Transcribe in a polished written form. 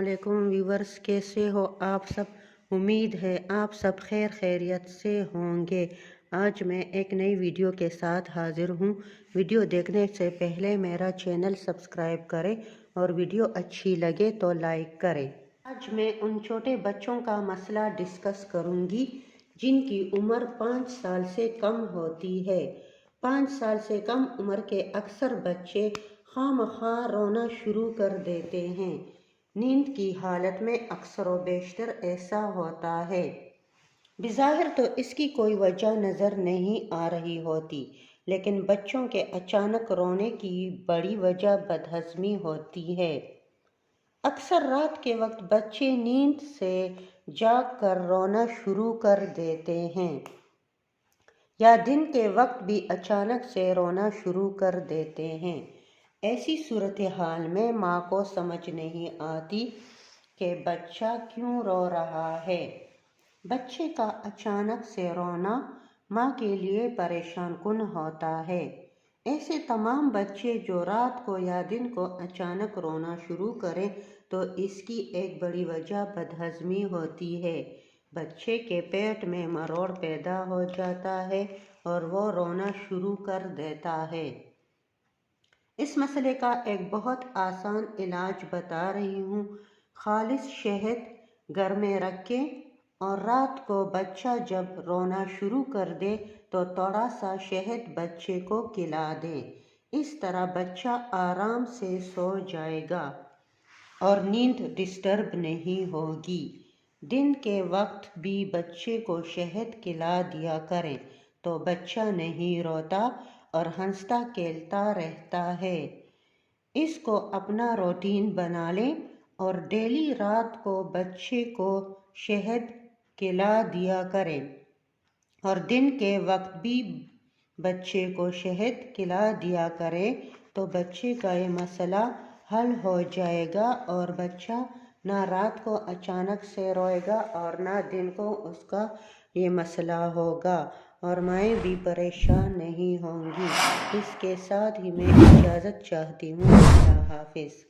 वालेकुम व्यूवर्स, कैसे हो आप सब। उम्मीद है आप सब खैरियत से होंगे। आज मैं एक नई वीडियो के साथ हाजिर हूँ। वीडियो देखने से पहले मेरा चैनल सब्सक्राइब करें और वीडियो अच्छी लगे तो लाइक करें। आज मैं उन छोटे बच्चों का मसला डिस्कस करूँगी जिनकी उम्र 5 साल से कम होती है। 5 साल से कम उम्र के अक्सर बच्चे खामखा रोना शुरू कर देते हैं। नींद की हालत में अक्सर व बेशतर ऐसा होता है। बिज़ाहिर तो इसकी कोई वजह नज़र नहीं आ रही होती, लेकिन बच्चों के अचानक रोने की बड़ी वजह बदहज़मी होती है। अक्सर रात के वक्त बच्चे नींद से जाग कर रोना शुरू कर देते हैं या दिन के वक्त भी अचानक से रोना शुरू कर देते हैं। ऐसी सूरत हाल में माँ को समझ नहीं आती कि बच्चा क्यों रो रहा है। बच्चे का अचानक से रोना माँ के लिए परेशान कुन होता है। ऐसे तमाम बच्चे जो रात को या दिन को अचानक रोना शुरू करें तो इसकी एक बड़ी वजह बदहज़मी होती है। बच्चे के पेट में मरोड़ पैदा हो जाता है और वो रोना शुरू कर देता है। इस मसले का एक बहुत आसान इलाज बता रही हूँ। खालिस शहद घर में रखें और रात को बच्चा जब रोना शुरू कर दे तो थोड़ा सा शहद बच्चे को खिला दें। इस तरह बच्चा आराम से सो जाएगा और नींद डिस्टर्ब नहीं होगी। दिन के वक्त भी बच्चे को शहद खिला दिया करें तो बच्चा नहीं रोता और हंसता खेलता रहता है। इसको अपना रूटीन बना लें और डेली रात को बच्चे को शहद खिला दिया करें और दिन के वक्त भी बच्चे को शहद खिला दिया करें तो बच्चे का ये मसला हल हो जाएगा और बच्चा ना रात को अचानक से रोएगा और ना दिन को उसका ये मसला होगा और माएँ भी परेशान नहीं होंगी। इसके साथ ही मैं इजाज़त चाहती हूँ। अल्लाह हाफिज़।